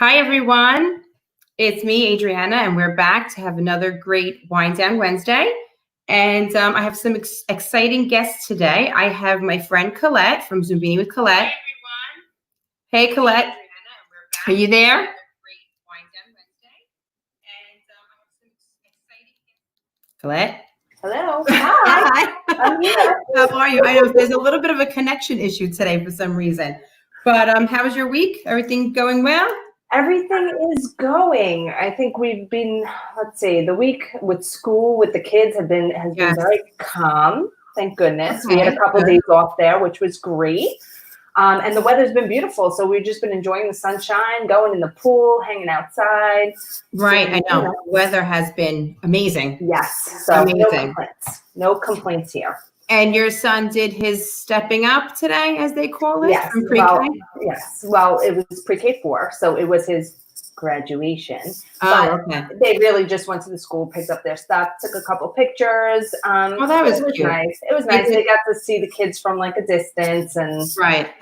Hi, everyone. It's me, Adriana, and we're back to have another great Wine Down Wednesday. And I have some exciting guests today. I have my friend Colette from Zumbini with Colette. Hi, everyone. Hey, Colette. Are you there? Colette? Hello. Hi. I'm here. How are you? I know there's a little bit of a connection issue today for some reason. But how was your week? Everything going well? Everything is going. I think we've been, the week with school with the kids has been very calm. Thank goodness. Okay. We had a couple of days off there, which was great. And the weather's been beautiful. So we've just been enjoying the sunshine, going in the pool, hanging outside. Right. I know. Weather has been amazing. Yes. So amazing. No complaints. No complaints here. And your son did his stepping up today, as they call it? Yes. From pre-K? Yes. Well, it was pre-K 4, so it was his graduation. Oh, okay. They really just went to the school, picked up their stuff, took a couple pictures. Well, that was cute. Nice. It was nice. They got to see the kids from like a distance, and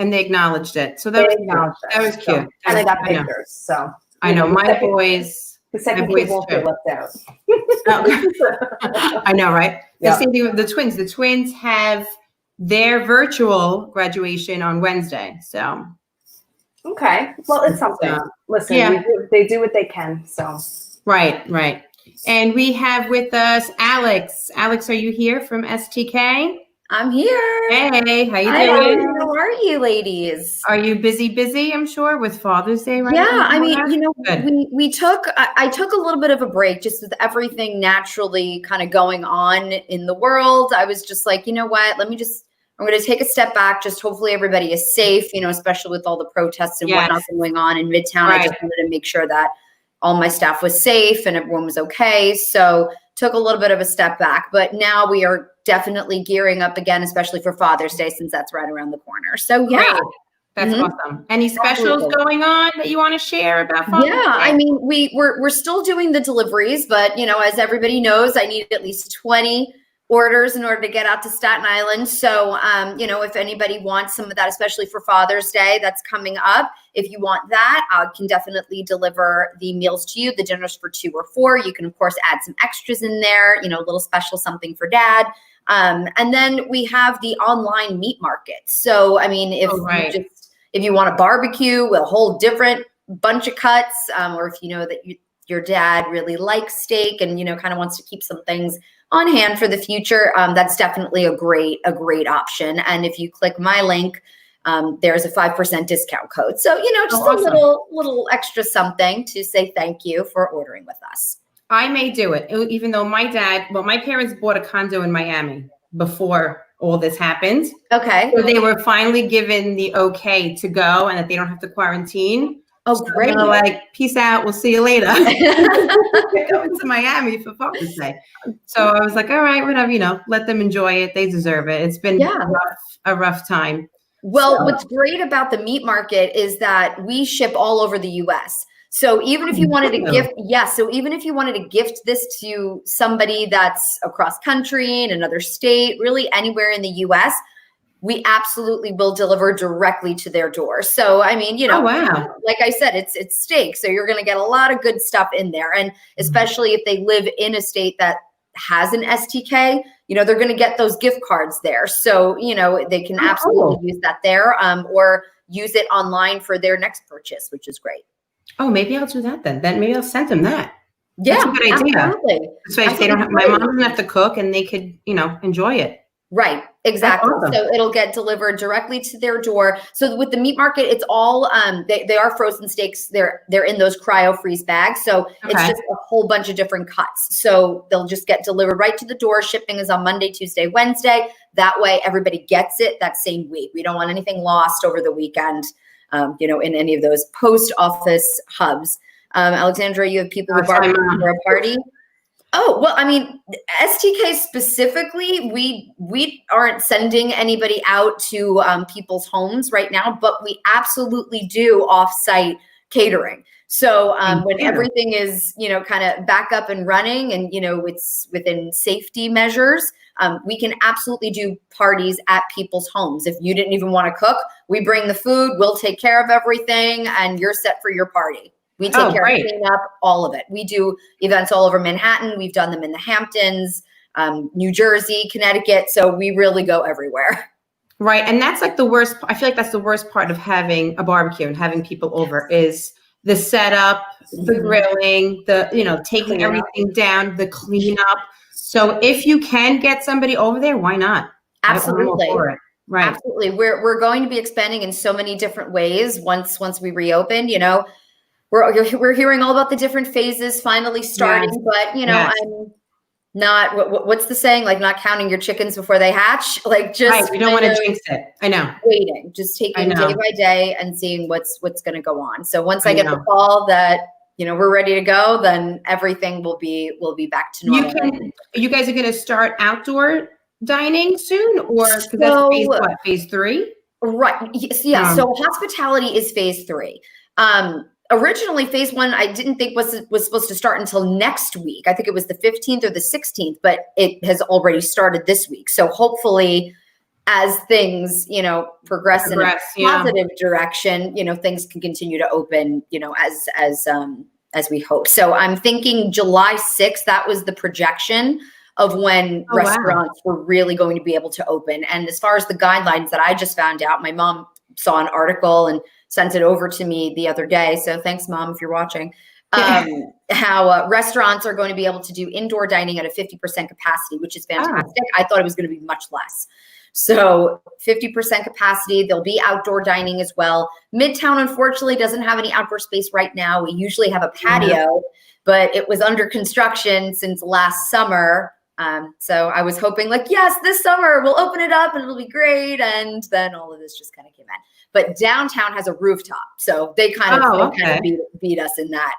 and they acknowledged it. So that was cute. So, and they got pictures. So I know my boys. The second kid won't feel left out. I know, right? The same thing with the twins. The twins have their virtual graduation on Wednesday. So okay, well, it's something. Listen, they do what they can. So right. And we have with us Alex. Alex, are you here from STK? I'm here. Hey, how you doing? How are you, ladies? Are you busy, I'm sure, with Father's Day right now? Yeah, I mean, I took a little bit of a break just with everything naturally kind of going on in the world. I was just like, you know what, I'm going to take a step back. Just hopefully everybody is safe, especially with all the protests and whatnot going on in Midtown. Right. I just wanted to make sure that all my staff was safe and everyone was okay. So took a little bit of a step back, but now we are definitely gearing up again, especially for Father's Day, since that's right around the corner. So yeah. Great. That's awesome. Any specials going on that you want to share about Father's Day? I mean, we're still doing the deliveries, but as everybody knows, I need at least 20 orders in order to get out to Staten Island. So, if anybody wants some of that, especially for Father's Day, that's coming up. If you want that, I can definitely deliver the meals to you, the dinners for 2 or 4. You can, of course, add some extras in there, a little special something for dad. And then we have the online meat market. So, I mean, if you want a barbecue, a whole different bunch of cuts, or if you know that your dad really likes steak and, kind of wants to keep some things on hand for the future, that's definitely a great option. And if you click my link, there's a 5% discount code. So, just a little extra something to say thank you for ordering with us. I may do it, even though my parents bought a condo in Miami before all this happened. Okay. So they were finally given the okay to go and that they don't have to quarantine. Oh, so great. They're like, peace out. We'll see you later. Going to Miami for Father's Day. So I was like, all right, whatever, let them enjoy it. They deserve it. It's been a rough time. Well, what's great about the meat market is that we ship all over the U.S. So even if you wanted to gift this to somebody that's across country in another state, really anywhere in the U.S., we absolutely will deliver directly to their door. So, I mean, like I said, it's steak. So you're going to get a lot of good stuff in there. And especially if they live in a state that has an STK, they're going to get those gift cards there. So, they can absolutely use that there, or use it online for their next purchase, which is great. Oh, maybe I'll do that then. Then maybe I'll send them that. Yeah, that's a good idea. Absolutely. So if they don't have, my mom doesn't have to cook and they could, enjoy it. Right. Exactly. Awesome. So it'll get delivered directly to their door. So with the meat market, it's all, they are frozen steaks. They're in those cryo freeze bags. So it's just a whole bunch of different cuts. So they'll just get delivered right to the door. Shipping is on Monday, Tuesday, Wednesday. That way everybody gets it that same week. We don't want anything lost over the weekend, in any of those post office hubs. Alexandra, you have people who barbecuing for a party. Oh, well, I mean, STK specifically, we aren't sending anybody out to people's homes right now, but we absolutely do off-site catering. So when everything is, kind of back up and running and, it's within safety measures, we can absolutely do parties at people's homes. If you didn't even want to cook, we bring the food, we'll take care of everything, and you're set for your party. We take care of cleanup, all of it. We do events all over Manhattan. We've done them in the Hamptons, New Jersey, Connecticut. So we really go everywhere. Right. And that's like the worst. I feel like that's the worst part of having a barbecue and having people over is the setup, the grilling, taking everything down, the cleanup. So if you can get somebody over there, why not? Absolutely. I'm all for it. Right. Absolutely. We're going to be expanding in so many different ways once we reopen. We're hearing all about the different phases finally starting, but I'm not, what's the saying? Like not counting your chickens before they hatch. Like just you don't want to jinx it. I know. Waiting, just taking day by day and seeing what's going to go on. So once I get the call that we're ready to go, then everything will be back to normal. You guys are going to start outdoor dining soon, or that's phase 3? Right. Yeah. So hospitality is phase 3. Originally, phase 1, I didn't think was supposed to start until next week. I think it was the 15th or the 16th, but it has already started this week. So hopefully, as things progress in a positive direction, things can continue to open, as we hope. So I'm thinking July 6th. That was the projection of when restaurants were really going to be able to open. And as far as the guidelines that I just found out, my mom saw an article and sent it over to me the other day. So thanks, Mom, if you're watching. How restaurants are going to be able to do indoor dining at a 50% capacity, which is fantastic. I thought it was going to be much less. So 50% capacity. There'll be outdoor dining as well. Midtown, unfortunately, doesn't have any outdoor space right now. We usually have a patio, but it was under construction since last summer. So I was hoping yes, this summer we'll open it up and it'll be great. And then all of this just kind of came in. But downtown has a rooftop. So they kind of beat us in that.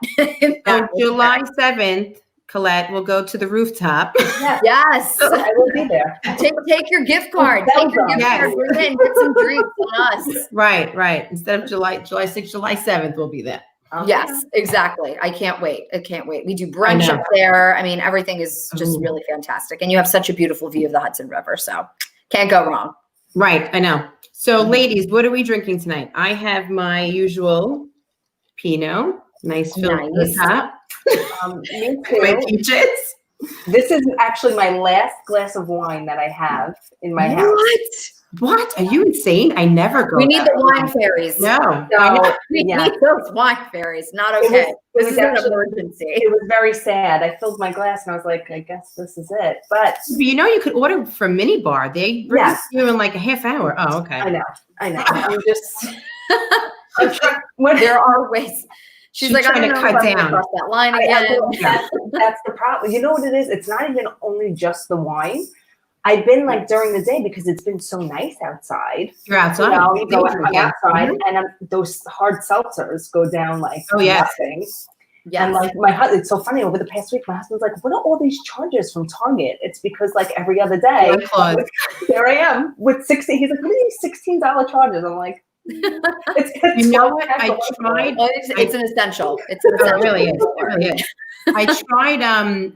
On July 7th, Colette will go to the rooftop. Yes. I will be there. Take your gift card. Take your gift card. Bring in, get some drinks on us. Right. Instead of July 6th, July 7th, we'll be there. Yes, exactly. I can't wait. We do brunch up there. I mean, everything is just really fantastic. And you have such a beautiful view of the Hudson River. So can't go wrong. Right. I know. So ladies, what are we drinking tonight? I have my usual Pinot. Nice fill at the top. Me too. My peaches. This is actually my last glass of wine that I have in my house. What? Are you insane? I never go. We need the wine fairies. No. We need those wine fairies. Not okay. This is an emergency. It was very sad. I filled my glass and I was like, I guess this is it. But you could order from Minibar. They bring you in like a half hour. Oh, okay. I know. I'm just there are ways. She's like, trying to cut down. Across that line again. That's the problem. You know what it is? It's not even only just the wine. I've been during the day because it's been so nice outside. You're outside. You go outside, and those hard seltzers go down nothing. Yeah. And my husband, it's so funny. Over the past week, my husband's like, "What are all these charges from Target?" It's because every other day, there I am with 60. He's like, "What are these $16 charges?" I'm like, "You know what? I tried. It's an essential. It's an essential. It really is. It really is." I tried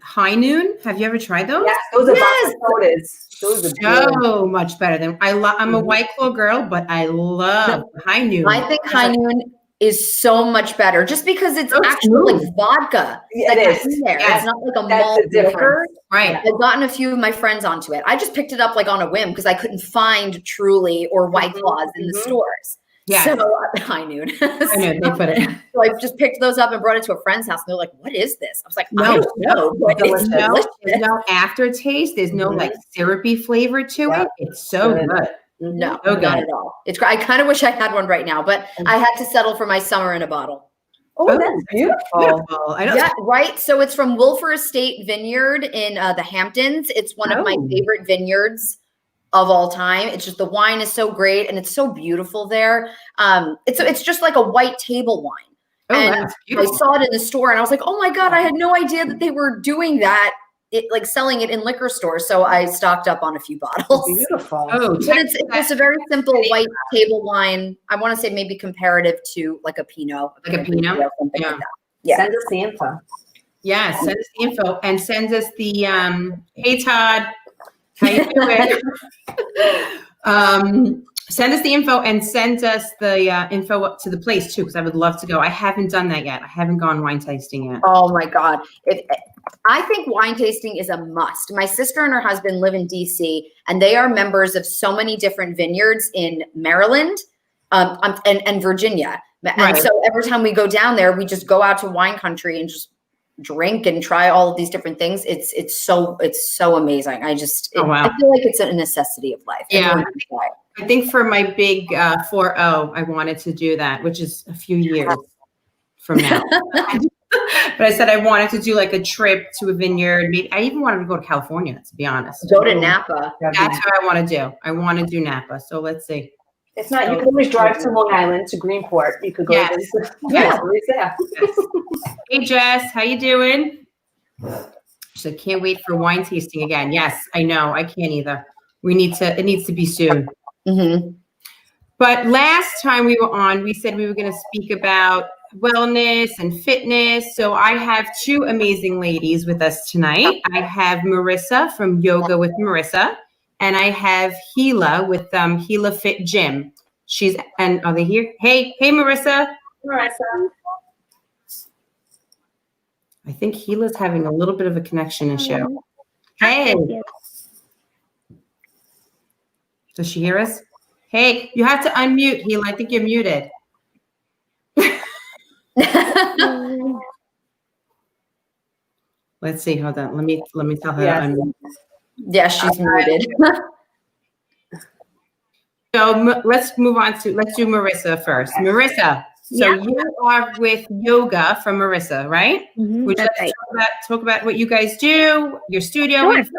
High Noon. Have you ever tried those? Yes, those are vodka sodas. Those are so much better than I'm a White Claw girl, but I love High Noon. I think High Noon is so much better just because it's actually vodka. It is. It's not like a malt liquor. Right. I've gotten a few of my friends onto it. I just picked it up on a whim because I couldn't find Truly or White Claws in the stores. Yeah. So High Noon. I know they put it. So I just picked those up and brought it to a friend's house. And they're like, "What is this?" I was like, "I don't know." But it's delicious. There's no aftertaste. There's no syrupy flavor to it. It's so good. No, not at all. I kind of wish I had one right now, but I had to settle for my summer in a bottle. Oh, that's beautiful. I know. Yeah, right. So it's from Wilfer Estate Vineyard in the Hamptons. It's one of my favorite vineyards of all time. It's just the wine is so great and it's so beautiful there. It's just like a white table wine. And I saw it in the store and I was like, "Oh my God, I had no idea that they were doing that." Selling it in liquor stores. So I stocked up on a few bottles. Beautiful. But it's just a very simple white table wine. I want to say maybe comparative to a Pinot. Like a Pinot? Something like that. Yeah. Send us the info. Yeah, send us the info and send us the, hey Todd, how you doing? Send us the info and send us the info up to the place too, because I would love to go. I haven't done that yet. I haven't gone wine tasting yet. Oh my God. I think wine tasting is a must. My sister and her husband live in DC, and they are members of so many different vineyards in Maryland and Virginia. And Right. so every time we go down there, we just go out to wine country and just drink and try all of these different things. It's so amazing. I feel like it's a necessity of life. Yeah. I think for my big 4-0, I wanted to do that, which is a few years from now. But I said I wanted to do like a trip to a vineyard. I even wanted to go to California, to be honest. Go to Napa. That's what I want to do. I want to do Napa. So let's see. If not, you can always drive to Long Island to Greenport. You could go Yes. Yes. Hey Jess, how you doing? So can't wait for wine tasting again. Yes, I know. I can't either. It needs to be soon. Mm-hmm. But last time we were on, we said we were going to speak about wellness and fitness. So I have two amazing ladies with us tonight. I have Marissa from Yoga with Marissa, and I have Gila with Gila Fit Gym. Are they here? Hey, Marissa. Marissa. I think Gila's having a little bit of a connection issue. Hey. Does she hear us? Hey, you have to unmute, Gila. I think you're muted. Let's see. Hold on. Let me tell her to unmute. Yeah, she's muted. So let's do Marissa first. Marissa, so you are with Yoga from Marissa, right? Mm-hmm, Would you like to talk about what you guys do, your studio info?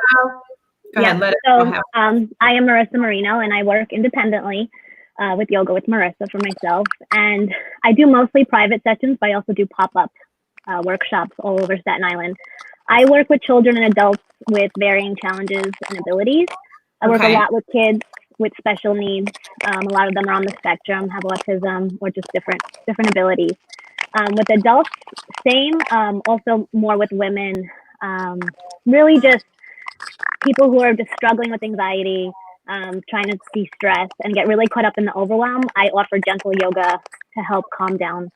Go ahead, let us know how. I am Marissa Marino, and I work independently with Yoga with Marissa for myself. And I do mostly private sessions, but I also do pop-up workshops all over Staten Island. I work with children and adults with varying challenges and abilities. I work a lot with kids with special needs. A lot of them are on the spectrum, have autism, or just different abilities. With adults, same, also more with women, really just people who are just struggling with anxiety, trying to de-stress and get really caught up in the overwhelm. I offer gentle yoga to help calm down,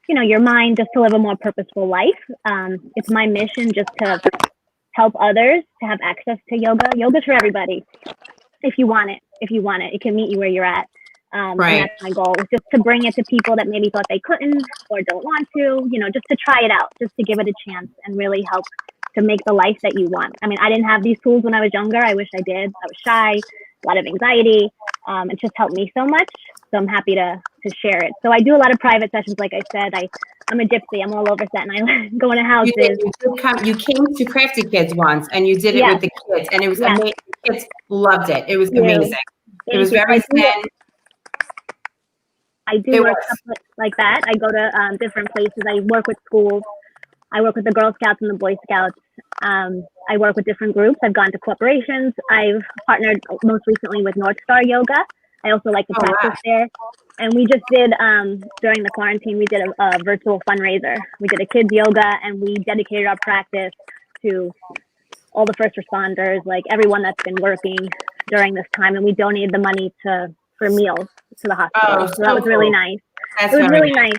your mind, just to live a more purposeful life. It's my mission just to help others to have access to yoga. Yoga's for everybody. If you want it, it can meet you where you're at. And that's my goal, just to bring it to people that maybe thought they couldn't or don't want to, just to try it out, just to give it a chance and really help to make the life that you want. I mean, I didn't have these tools when I was younger. I wish I did. I was shy, a lot of anxiety. It just helped me so much. So I'm happy to share it. So I do a lot of private sessions. Like I said, I'm a gypsy. I'm all over Staten Island, going to houses. You came to Crafty Kids once, and you did it with the kids, and it was amazing. The kids loved it. It was amazing. It was very zen. I do workshops like that. I go to different places. I work with schools. I work with the Girl Scouts and the Boy Scouts. I work with different groups. I've gone to corporations. I've partnered most recently with North Star Yoga. I also like to practice there. And we just did, during the quarantine, we did a virtual fundraiser. We did a kids yoga, and we dedicated our practice to all the first responders, like everyone that's been working during this time. And we donated the money for meals to the hospital. So that was really nice. It was really nice.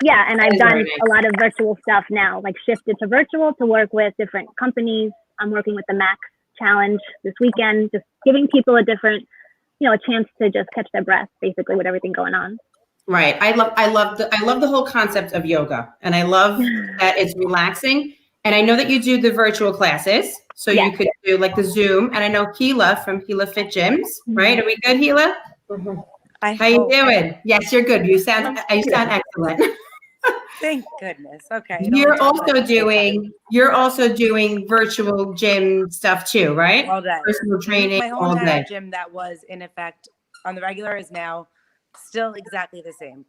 Yeah, and I've done a lot of virtual stuff now, like shifted to virtual to work with different companies. I'm working with the Max Challenge this weekend, just giving people a different, a chance to just catch their breath, basically, with everything going on. Right. I love the whole concept of yoga, and I love that it's relaxing. And I know that you do the virtual classes, so you could do like the Zoom. And I know Gila from Gila Fit Gyms, right? Are we good, Gila? Mm-hmm. How you doing? Yes, you're good. You sound excellent. Thank goodness. Okay. You're also doing virtual gym stuff too, right? All day. Personal training My whole all entire day. gym that was in effect on the regular is now still exactly the same.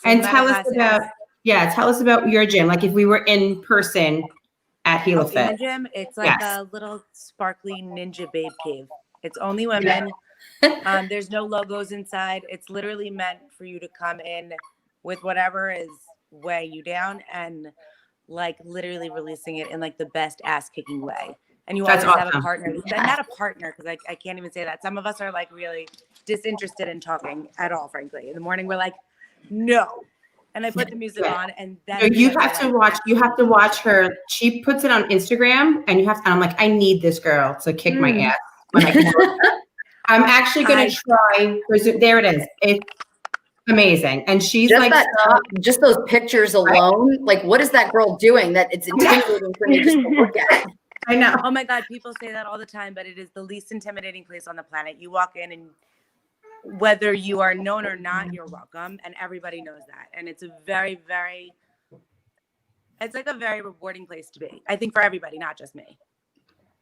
And tell us about your gym. Like if we were in person at Gila Fit. In the gym, it's like a little sparkly ninja babe cave. It's only women. There's no logos inside. It's literally meant for you to come in with whatever is weighing you down and like literally releasing it in like the best ass kicking way. and you That's always have a awesome. partner. Not a partner, because I can't even say that. Some of us are like really disinterested in talking at all, frankly. In the morning, we're like, no. And I put the music on, and No, then you have to watch. You have to watch her. She puts it on Instagram, and you have to. And I'm like, I need this girl to kick my ass when I can. I'm actually going to try. There it is. It's amazing, and she's Just like, that top, just those pictures alone. Like, what is that girl doing that it's intimidating for me just to look at? I know. Oh my God, people say that all the time, but it is the least intimidating place on the planet. You walk in, and whether you are known or not, you're welcome, and everybody knows that. And it's a very, very, it's like a very rewarding place to be. I think for everybody, not just me.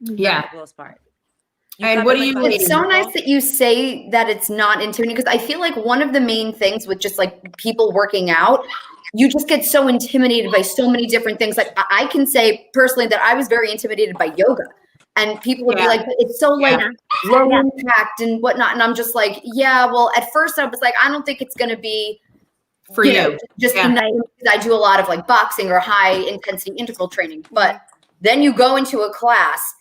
Yeah. For the most part. And what do you? It's so nice that you say that it's not intimidating, because I feel like one of the main things with just like people working out, you just get so intimidated by so many different things. Like I can say personally that I was very intimidated by yoga, and people would be like, it's so like low impact and whatnot. And I'm just like, yeah, well, at first I was like, I don't think it's going to be for you. Just enough, because I do a lot of like boxing or high intensity interval training. But then you go into a class,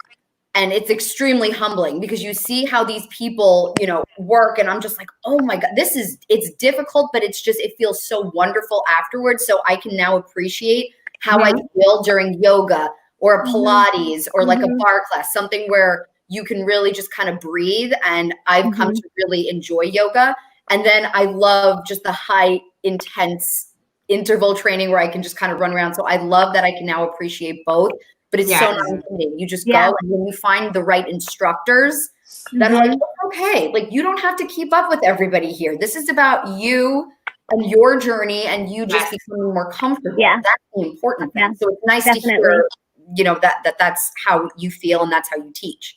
and it's extremely humbling because you see how these people, work. And I'm just like, oh my God, it's difficult, but it feels so wonderful afterwards. So I can now appreciate how I feel during yoga or a Pilates or like a bar class, something where you can really just kind of breathe. And I've come to really enjoy yoga. And then I love just the high intense interval training where I can just kind of run around. So I love that I can now appreciate both. But it's so not intimidating. You just go, and when you find the right instructors that are like, okay, like you don't have to keep up with everybody here. This is about you and your journey, and you just becoming more comfortable. Yeah. That's the important thing. So it's nice to hear, that's how you feel and that's how you teach.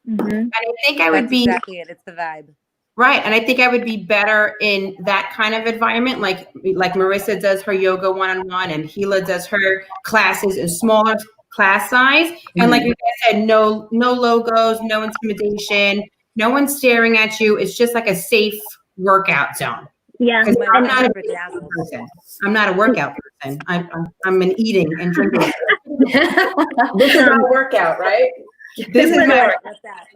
And I think I would be exactly it. It's the vibe. Right. And I think I would be better in that kind of environment. Like Marissa does her yoga one-on-one, and Gila does her classes in smaller class size. And like you guys said, no logos, no intimidation, no one's staring at you. It's just like a safe workout zone. Yeah. I'm not a person. I'm not a workout person. I'm an eating and drinking. This is my workout, right? This is my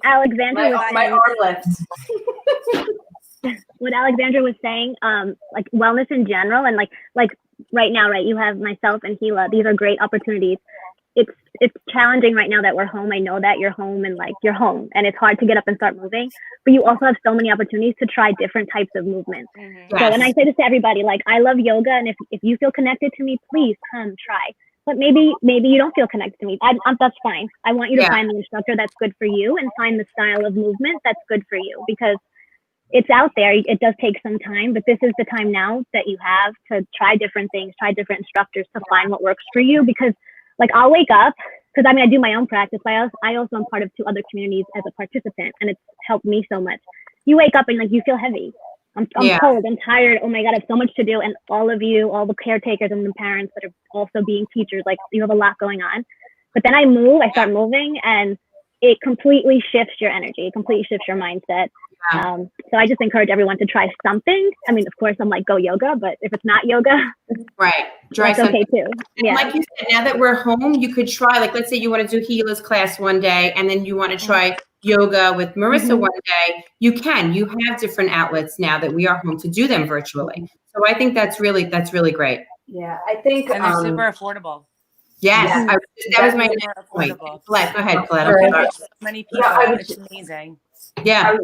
Alexandra was my arm lift. What Alexandra was saying, like wellness in general, and like right now, right? You have myself and Gila. These are great opportunities. It's challenging right now that we're home. I know that you're home, and like you're home, and it's hard to get up and start moving. But you also have so many opportunities to try different types of movements. So, and I say this to everybody, like I love yoga, and if you feel connected to me, please come try. But maybe you don't feel connected to me. That's fine. I want you to find the instructor that's good for you, and find the style of movement that's good for you, because it's out there. It does take some time, but this is the time now that you have to try different things, try different instructors to find what works for you. Because like I'll wake up, because I do my own practice, but I also am part of 2 other communities as a participant, and it's helped me so much. You wake up and like you feel heavy. I'm cold, I'm tired. Oh my God, I have so much to do. And all of you, all the caretakers and the parents that are also being teachers, like you have a lot going on. But then I start moving, and it completely shifts your energy, it completely shifts your mindset. So I just encourage everyone to try something. I mean, of course, I'm like, go yoga, but if it's not yoga, try that's okay too. Yeah. Like you said, now that we're home, you could try, like, let's say you want to do Gila's class one day, and then you want to try yoga with Marissa one day. You have different outlets now that we are home to do them virtually. So I think that's really great. Yeah, I think, and they're super affordable. Yes, that was my next point. Colette, go ahead, Colette. Many people, it's amazing. Yeah.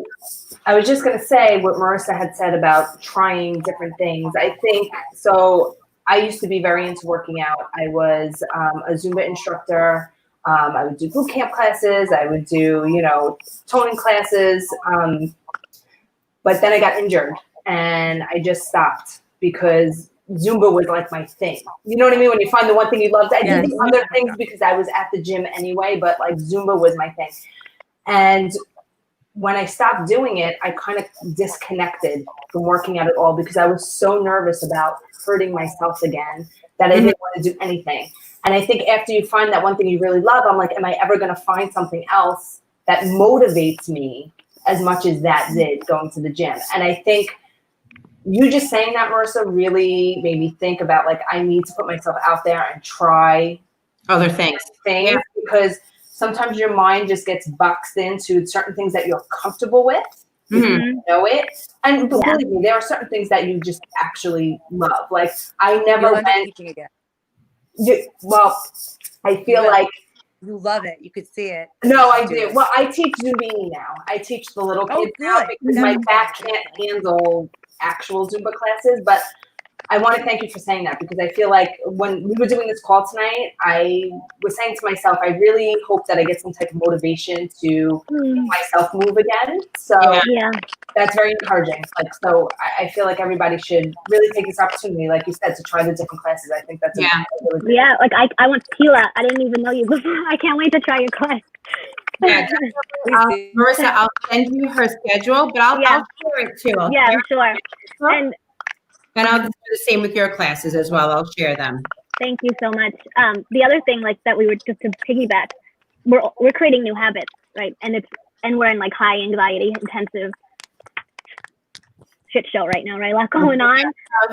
I was just going to say what Marissa had said about trying different things. I think, so I used to be very into working out. I was a Zumba instructor. I would do boot camp classes. I would do, toning classes. But then I got injured, and I just stopped because Zumba was like my thing. You know what I mean? When you find the one thing you loved, I did the other things because I was at the gym anyway, but like Zumba was my thing. And when I stopped doing it, I kind of disconnected from working out at all because I was so nervous about hurting myself again that I didn't want to do anything. And I think after you find that one thing you really love, I'm like, am I ever going to find something else that motivates me as much as that did going to the gym? And I think you just saying that, Marissa, really made me think about, like, I need to put myself out there and try other things. Because sometimes your mind just gets boxed into certain things that you're comfortable with. Mhm. Know it, and Yeah. believe me, there are certain things that you just actually love. Like I never You'll end up went. teaching again. Well, I feel will. like You love it. You could see it. no, I Just do. it. Well, I teach Zumba now. I teach the little Oh, kids now good. because my Mhm. back can't handle actual Zumba classes. But I want to thank you for saying that because I feel like when we were doing this call tonight, I was saying to myself, I really hope that I get some type of motivation to make myself move again. So Yeah. that's very encouraging. Like, so I feel like everybody should really take this opportunity, like you said, to try the different classes. I think that's Yeah. a really great. Yeah, like I want tequila. I didn't even know you before. I can't wait to try your class. Yeah, Marissa, I'll send you her schedule, but I'll Yeah. share it too. I'll Yeah, share sure. it. And And I'll do the same with your classes as well. I'll share them. thank you so much. The other thing, like that, we were just to piggyback. We're creating new habits, right? And we're in like high anxiety, intensive shit show right now, right? A lot going on.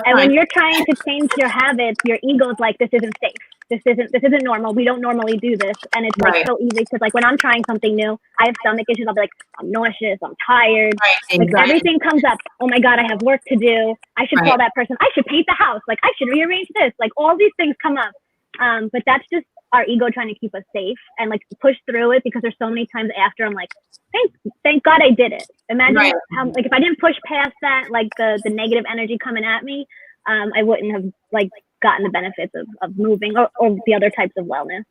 And when you're trying to change your habits, your ego's like, this isn't safe. This isn't normal. We don't normally do this. And it's like Right. so easy because like when I'm trying something new, I have stomach issues. I'll be like, I'm nauseous. I'm tired. Right. Like Exactly. everything comes up. Oh my God, I have work to do. I should call that person. I should paint the house. Like I should rearrange this. Like all these things come up. But that's just our ego trying to keep us safe and like push through it because there's so many times after I'm like, thank God I did it. Imagine how like if I didn't push past that, like the negative energy coming at me, I wouldn't have like gotten the benefits of moving or the other types of wellness.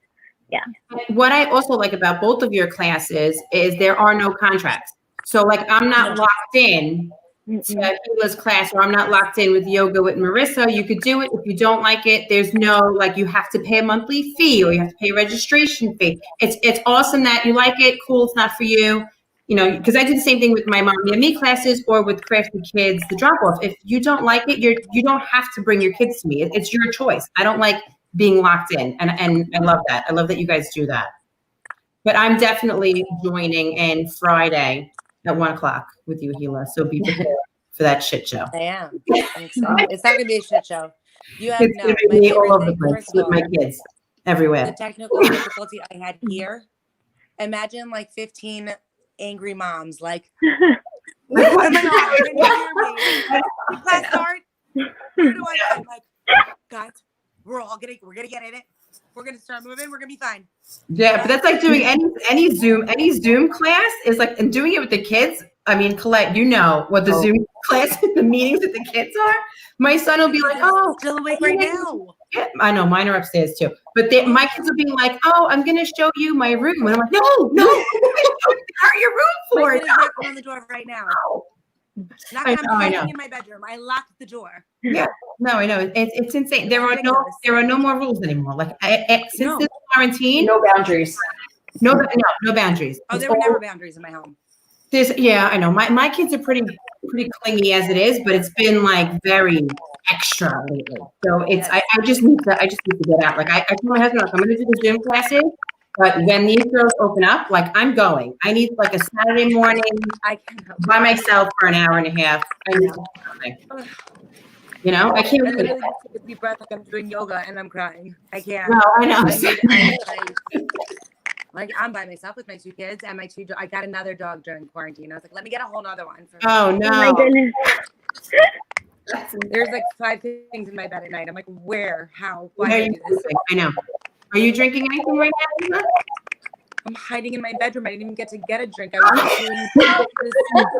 Yeah. What I also like about both of your classes is there are no contracts. So like I'm not locked in to Hila's class, or I'm not locked in with yoga with Marissa. You could do it. If you don't like it, there's no like you have to pay a monthly fee or you have to pay a registration fee. It's awesome that you like it. Cool, it's not for you. You know, because I do the same thing with my Mommy and Me classes or with Crafty Kids, the drop off. If you don't like it, you don't have to bring your kids to me. It's your choice. I don't like being locked in, and I love that. I love that you guys do that. But I'm definitely joining in Friday at 1:00 with you, Hila. So be prepared for that shit show. I am. I'm excited. It's not going to be a shit show. You have It's no. gonna My be me all favorite over the thing, place first of with all, my kids the everywhere. technical difficulty I had here. Imagine like 15 angry moms like, where am I on? Can you hear me? Class start. Where do I? I'm like, guys, we're gonna get in it. We're gonna start moving. We're gonna be fine. Yeah, but that's like doing any Zoom class is like, and doing it with the kids. I mean, Colette, you know what the Zoom class, the meetings with the kids are. My son will be like, "Oh, Still awake right now." yeah, I know mine are upstairs too. But my kids will be like, "Oh, I'm gonna show you my room," and I'm like, "No, are your room for My it?" kid is knocking on the door right now. I I'm know. hiding in my bedroom. I locked the door. Yeah, no, I know it's insane. There are no more rules anymore. Like since this quarantine, No boundaries. no boundaries. Oh, It's there were all- never boundaries in my home. yeah, I know. My kids are pretty clingy as it is, but it's been like very extra lately. So it's I just need to get out. Like I told my husband, like, I'm gonna do the gym classes, but when these girls open up, like I'm going. I need like a Saturday morning I can't. by myself for an hour and a half. I need to do something. You know, I can't. I literally just take a deep breath like I'm doing yoga and I'm crying. I can't. No, I know. Like I'm by myself with my 2 kids and my 2. I got another dog during quarantine. I was like, let me get a whole nother one. Oh no! Oh my goodness. There's like 5 things in my bed at night. I'm like, where? How? Why Where are did I you do this? sleeping? I know. Are you drinking anything right now? Lisa? I'm hiding in my bedroom. I didn't even get to get a drink. I was doing this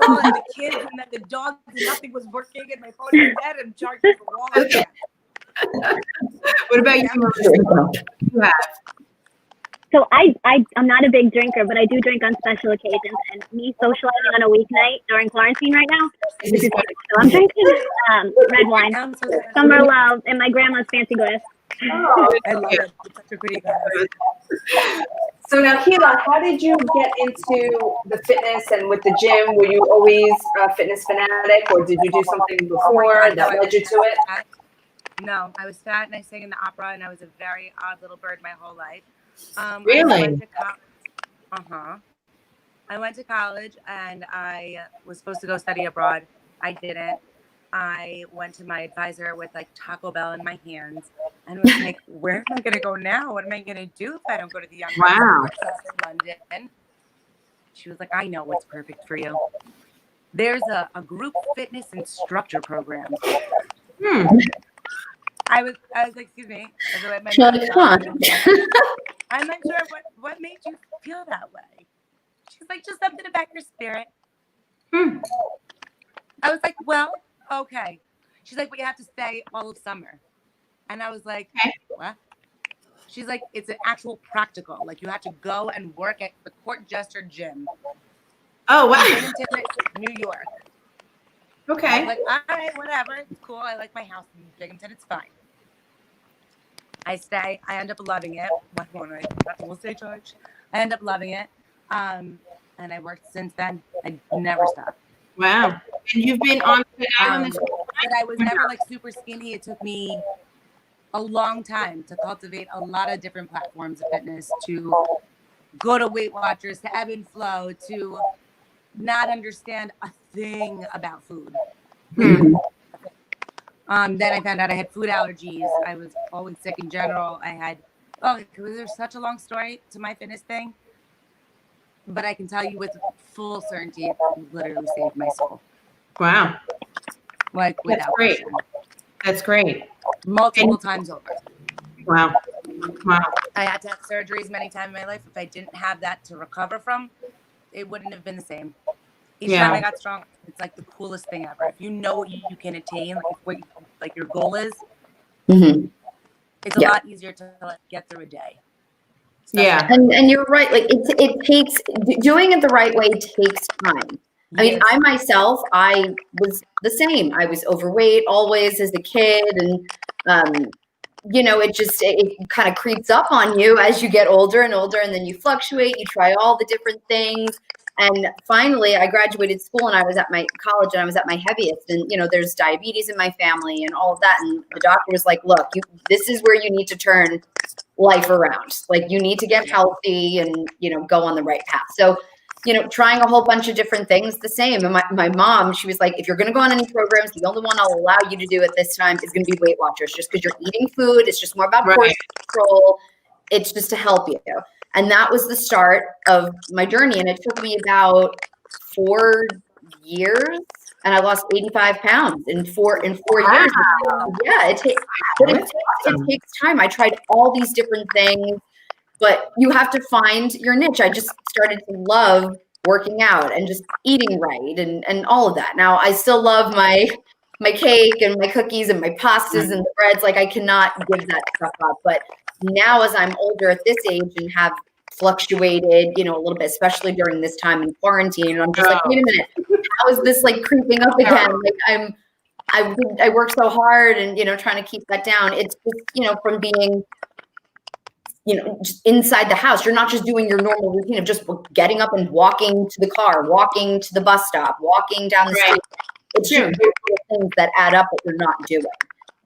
school and the kids and then the dogs and nothing was working and my phone is dead and charged to the wall. I can't. What about you, Marissa? You have. So I'm not a big drinker, but I do drink on special occasions. And me socializing on a weeknight during quarantine right now, this is so I'm drinking red wine, I'm so sad. Summer Love, and my grandma's fancy glass. Oh, I love it. It's such a pretty glass. so now, Hila, how did you get into the fitness and with the gym? Were you always a fitness fanatic, or did you do something before that led you to it? No, I was fat and I sang in the opera and I was a very odd little bird my whole life. Really? I went to college and I was supposed to go study abroad. I didn't. I went to my advisor with like Taco Bell in my hands and was like, where am I going to go now? What am I going to do if I don't go to the Young Wow. Men's in London? She was like, I know what's perfect for you. There's a group fitness instructor program. I was like, excuse me. I was like, I'm not sure what made you feel that way. She's like, just something about your spirit. I was like, well, okay. She's like, but you have to stay all of summer. And I was like, what? She's like, it's an actual practical. Like, you have to go and work at the Court Jester Gym. Oh, wow. In New York. Okay. I was like, all right, whatever. It's cool. I like my house in Binghamton. It's fine. I stay. I end up loving it. What won't I? We'll say, George. I end up loving it. And I worked since then. I never stopped. Wow. And you've been on Fit Island. But I was never like super skinny. It took me a long time to cultivate a lot of different platforms of fitness, to go to Weight Watchers, to ebb and flow, to not understand a thing about food. Then I found out I had food allergies. I was always sick in general. Was there such a long story to my fitness thing? But I can tell you with full certainty, it literally saved my soul. Wow. Like, That's great. question. That's great. Multiple times over. Wow. Wow. I had to have surgeries many times in my life. If I didn't have that to recover from, it wouldn't have been the same. Each time I got stronger, it's like the coolest thing ever. If you know what you can attain, like your goal is, it's a lot easier to like, get through a day. Yeah. And you're right. Like it takes, doing it the right way takes time. I mean, I myself, I was the same. I was overweight always as a kid. And, you know, it kind of creeps up on you as you get older and older, and then you fluctuate, you try all the different things. And finally I graduated school and I was at my college and I was at my heaviest, and, you know, there's diabetes in my family and all of that. And the doctor was like, look, this is where you need to turn life around. Like, you need to get healthy and, you know, go on the right path. So, you know, trying a whole bunch of different things, the same. And my mom, she was like, if you're going to go on any programs, the only one I'll allow you to do at this time is going to be Weight Watchers, just because you're eating food. It's just more about portion control. It's just to help you. And that was the start of my journey. And it took me about 4 years, and I lost 85 pounds in four years. Yeah, it takes time. I tried all these different things, but you have to find your niche. I just started to love working out and just eating right and all of that. Now I still love my cake and my cookies and my pastas and the breads. Like, I cannot give that stuff up. But now, as I'm older at this age and have fluctuated, you know, a little bit, especially during this time in quarantine, and I'm just like, wait a minute, how is this like creeping up again? Like, I work so hard and, you know, trying to keep that down. It's just, you know, from being, you know, just inside the house. You're not just doing your normal routine of just getting up and walking to the car, walking to the bus stop, walking down the street. It's just things that add up that you're not doing.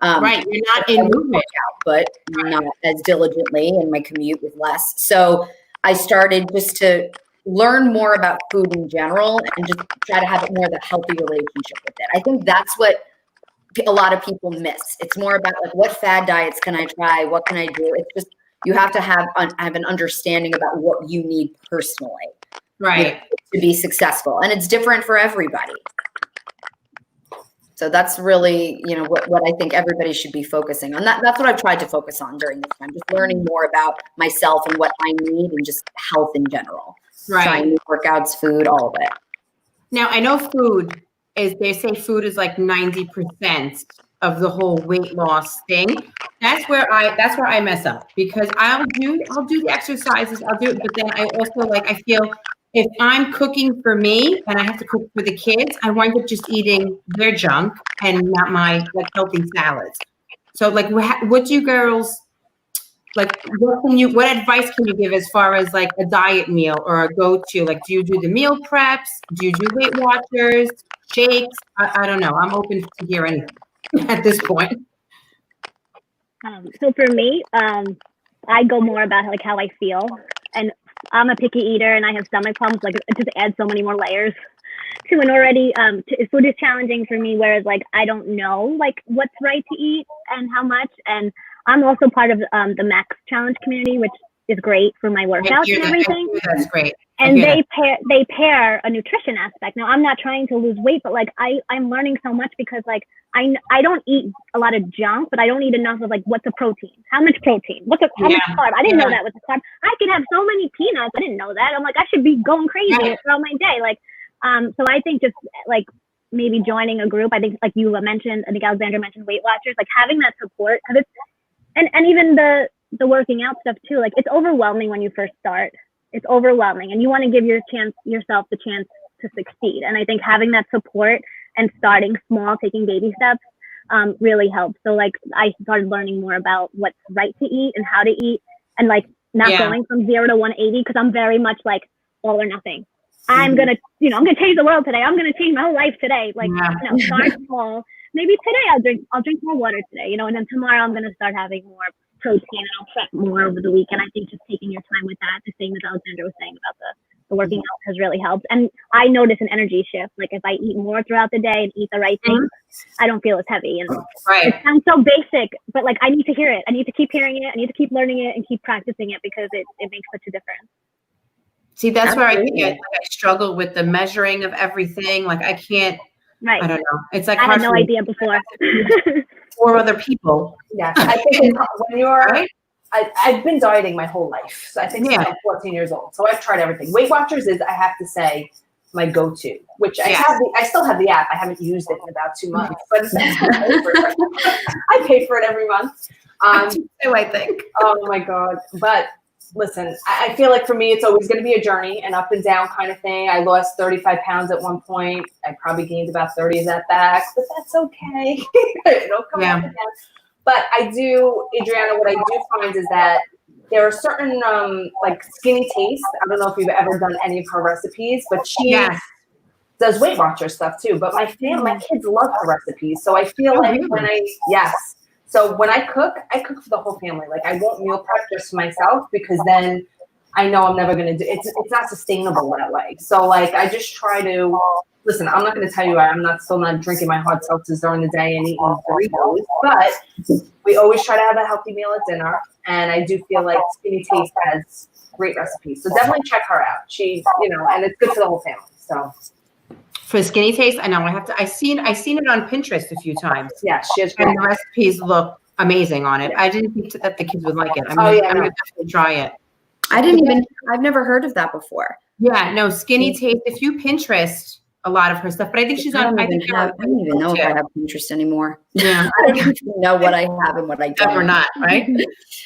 You're not in movement, but not as diligently, and my commute was less. So I started just to learn more about food in general and just try to have it more of a healthy relationship with it. I think that's what a lot of people miss. It's more about like, what fad diets can I try? What can I do? It's just, you have to have an understanding about what you need personally, right, to be successful. And it's different for everybody. So that's really, you know, what I think everybody should be focusing on. That's what I've tried to focus on during this time, just learning more about myself and what I need and just health in general. Right. Trying new workouts, food, all of it. Now, I know they say food is like 90% of the whole weight loss thing. That's where I mess up, because I'll do the exercises, I'll do it, but then I also I feel if I'm cooking for me and I have to cook for the kids, I wind up just eating their junk and not my healthy salads. So what do you girls what advice can you give as far as like a diet meal or a go-to? Like, do you do the meal preps? Do you do Weight Watchers, shakes? I don't know. I'm open to hear anything at this point. So for me, I go more about like how I feel, and I'm a picky eater and I have stomach problems. Like, it just adds so many more layers. to an already food is challenging for me, whereas like I don't know like what's right to eat and how much. And I'm also part of the Max Challenge community, which is great for my workouts and everything. That's great. And they pair a nutrition aspect. Now I'm not trying to lose weight, but like I'm learning so much because like I don't eat a lot of junk, but I don't eat enough of like what's a protein, how much protein, how much carb. I didn't know that was a carb. I could have so many peanuts. I didn't know that. I'm like I should be going crazy throughout my day. Like so I think just like maybe joining a group. I think like you mentioned, I think Alexandra mentioned Weight Watchers, like having that support, and even the working out stuff too. Like it's overwhelming when you first start. It's overwhelming, and you want to give yourself the chance to succeed. And I think having that support and starting small, taking baby steps, really helps. So like I started learning more about what's right to eat and how to eat, and like not going from 0 to 180, because I'm very much like all or nothing. I'm gonna change the world today. I'm gonna change my whole life today. Like start small. Maybe today I'll drink more water today. And then tomorrow I'm gonna start having more protein and I'll prep more over the week. And I think just taking your time with that, the same as Alexandra was saying about the working out, has really helped. And I notice an energy shift. Like if I eat more throughout the day and eat the right things, I don't feel as heavy. And it sounds so basic, but like I need to hear it. I need to keep hearing it. I need to keep learning it and keep practicing it, because it makes such a difference. See, that's where I struggle with the measuring of everything. Like I can't, I don't know. It's like I had no idea before. For other people. Yeah, I think when you're, I've been dieting my whole life. So I think since I'm 14 years old. So I've tried everything. Weight Watchers is, I have to say, my go-to, which I still have the app. I haven't used it in about 2 months, but I pay for it every month. I think. Oh my God. But listen, I feel like for me, it's always going to be a journey, an up and down kind of thing. I lost 35 pounds at one point. I probably gained about 30 of that back, but that's okay. It'll come up again. But I do, Adriana, what I do find is that there are certain like Skinny Taste. I don't know if you've ever done any of her recipes, but she does Weight Watcher stuff too. But my kids love her recipes. So I feel like so when I cook for the whole family. Like I won't meal prep just for myself, because then I know I'm never going to do it's not sustainable that way. So like I just try to listen. I'm not going to tell you I'm still not drinking my hard seltzers during the day and eating Doritos, but we always try to have a healthy meal at dinner. And I do feel like Skinny Taste has great recipes, so definitely check her out. She, and it's good for the whole family. So. For Skinny Taste, I know I've seen it on Pinterest a few times. Yeah, she has and the recipes look amazing on it. I didn't think that the kids would like it. I'm gonna definitely try it. I've never heard of that before. Yeah, no, Skinny Taste. If you Pinterest a lot of her stuff, but I think she's on. I don't even know if I have Pinterest anymore. Yeah, I don't even know what I have and what I don't. Or not, right?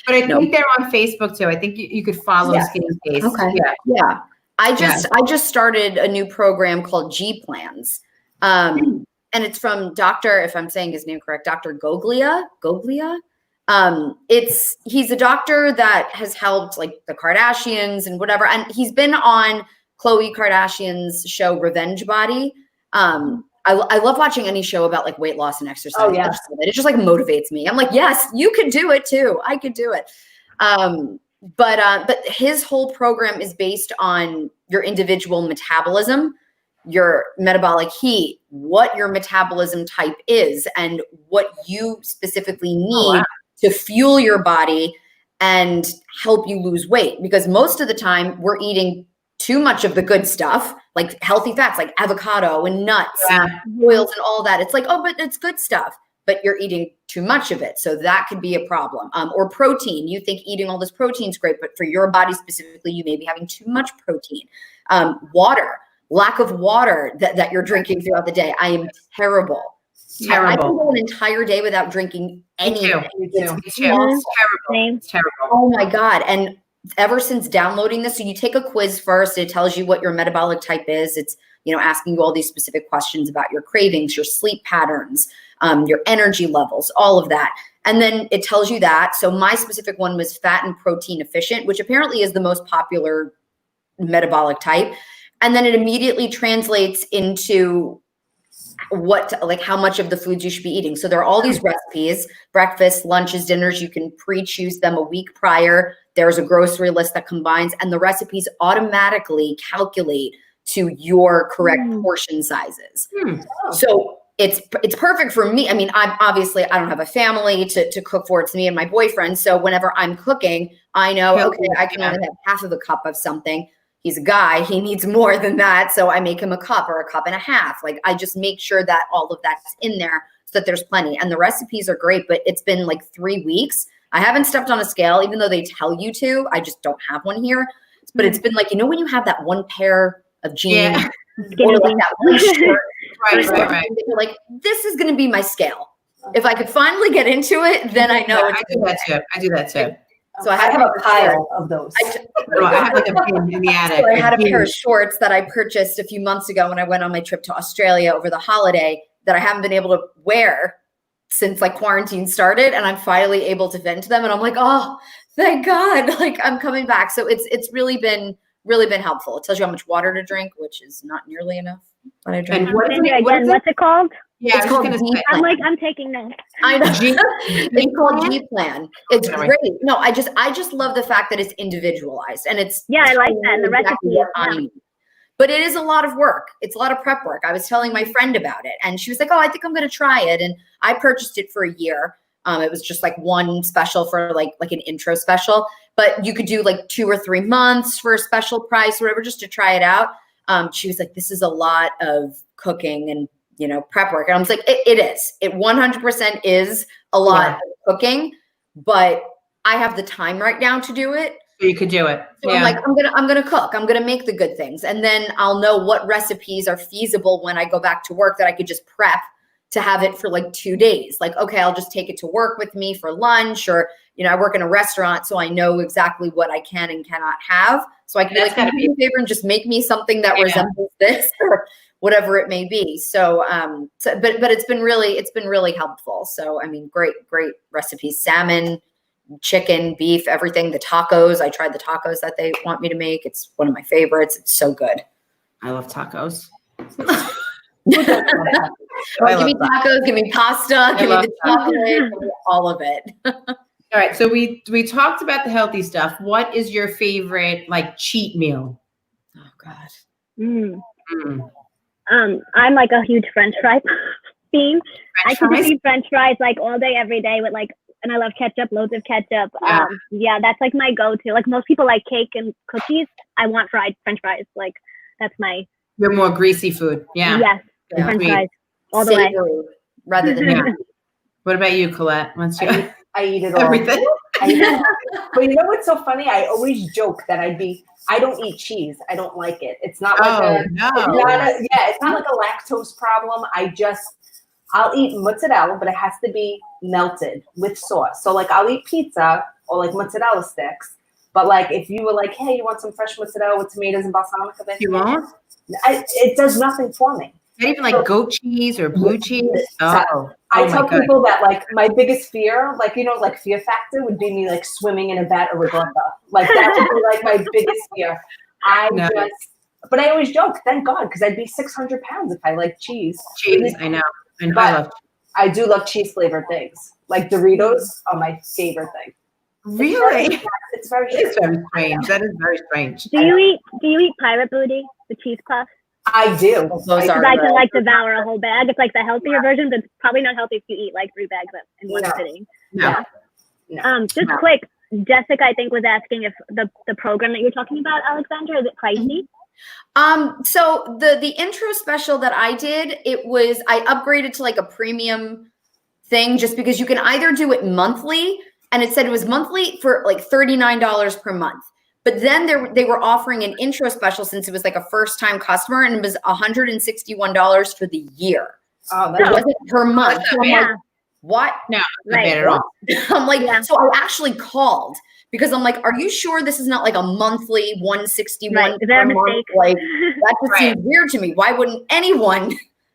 But I think they're on Facebook too. I think you could follow Skinny Taste. Okay. Yeah. I just started a new program called G Plans. And it's from Dr., if I'm saying his name correct, Dr. Goglia. He's a doctor that has helped like the Kardashians and whatever. And he's been on Khloe Kardashian's show Revenge Body. I love watching any show about like weight loss and exercise. Oh, yeah. It just like motivates me. I'm like, yes, you could do it too. I could do it. But his whole program is based on your individual metabolism, your metabolic heat, what your metabolism type is, and what you specifically need to fuel your body and help you lose weight. Because most of the time we're eating too much of the good stuff, like healthy fats, like avocado and nuts, and oils and all that. It's like, oh, but it's good stuff. But you're eating too much of it. So that could be a problem. Or protein. You think eating all this protein is great, but for your body specifically, you may be having too much protein. Water, lack of water that you're drinking throughout the day. I am terrible. I can go an entire day without drinking anything. It's terrible. It's terrible. Oh my God. And ever since downloading this, so you take a quiz first. It tells you what your metabolic type is. It's, asking you all these specific questions about your cravings, your sleep patterns, your energy levels, all of that. And then it tells you that. So my specific one was fat and protein efficient, which apparently is the most popular metabolic type. And then it immediately translates into how much of the foods you should be eating. So there are all these recipes, breakfast, lunches, dinners. You can pre-choose them a week prior. There's a grocery list that combines, and the recipes automatically calculate to your correct portion sizes. So it's perfect for me. I mean, I don't have a family to cook for. It's me and my boyfriend. So whenever I'm cooking, I know, okay, I can only have half of a cup of something. He's a guy, he needs more than that. So I make him a cup or a cup and a half. Like I just make sure that all of that's in there so that there's plenty. And the recipes are great, but it's been like 3 weeks. I haven't stepped on a scale, even though they tell you to. I just don't have one here. But it's been like, when you have that one pair of jeans or like that one shirt, right. You're like, this is going to be my scale. If I could finally get into it, then I know. I do that too. So I have a pile of those. I have like a bin in the attic. So I had a pair of shorts that I purchased a few months ago when I went on my trip to Australia over the holiday that I haven't been able to wear since like quarantine started, and I'm finally able to fit into them. And I'm like, oh, thank God, like I'm coming back. So it's really been helpful. It tells you how much water to drink, which is not nearly enough. But I drink. And what's it called? Yeah, it's called G Plan. I'm taking notes. I know. It's called G Plan. It's great. No, I just love the fact that it's individualized and it's I like that. And the recipe. But it is a lot of work. It's a lot of prep work. I was telling my friend about it and she was like, oh, I think I'm going to try it. And I purchased it for a year. It was just like one special for like an intro special, but you could do like 2 or 3 months for a special price or whatever, just to try it out. She was like, this is a lot of cooking and, prep work. And I was like, it is. It 100% is a lot of cooking, but I have the time right now to do it. So you could do it. So I'm like, I'm gonna cook. I'm gonna make the good things, and then I'll know what recipes are feasible when I go back to work that I could just prep to have it for like 2 days. Like, okay, I'll just take it to work with me for lunch, or I work in a restaurant, so I know exactly what I can and cannot have. So I can be like, can you do me a favor and just make me something that resembles this, or whatever it may be. So, but it's been really helpful. So, I mean, great recipes: salmon, chicken, beef, everything. The tacos. I tried the tacos that they want me to make. It's one of my favorites. It's so good. I love tacos. Give me tacos, give me pasta, give me the chocolate, give me all of it. All right. So we talked about the healthy stuff. What is your favorite like cheat meal? Oh God. I'm like a huge French fry fiend. I can just eat French fries like all day, every day with like, and I love ketchup, loads of ketchup. That's like my go-to. Like most people like cake and cookies. I want fried French fries. Like that's my. You're more greasy food. Yeah. Yes. Yeah. French fries all the way. Rather than What about you, Colette? I eat it all. Everything. But you know what's so funny? I always joke that I don't eat cheese. I don't like it. It's not like it's not like a lactose problem. I'll eat mozzarella, but it has to be melted with sauce. So like I'll eat pizza or like mozzarella sticks. But like if you were like, hey, you want some fresh mozzarella with tomatoes and balsamic? You won't? It does nothing for me. Not even like goat cheese or blue cheese. I tell people that like my biggest fear, like like fear factor would be me like swimming in a vat of ricotta. Like that would be like my biggest fear. But I always joke, thank God, because I'd be 600 pounds if I like cheese. Cheese, I know. And I do love cheese flavored things. Like Doritos are my favorite thing. Really? It's very strange. That is very strange. Do you eat pirate booty, the cheese puffs? I do. I can like devour a whole bag. It's like the healthier version, but it's probably not healthy if you eat like 3 bags in one sitting. No. Quick, Jessica, I think, was asking if the program that you're talking about, Alexandra, is it pricey? So the intro special that I did, I upgraded to like a premium thing just because you can either do it monthly, and it said it was monthly for like $39 per month. But then they were offering an intro special since it was like a first time customer, and it was $161 for the year. Oh, it wasn't per month. So I'm like, what? No, not bad at all. I'm like, so I actually called because I'm like, are you sure this is not like a monthly 161? Right. Is there a mistake? Like that just seems weird to me. Why wouldn't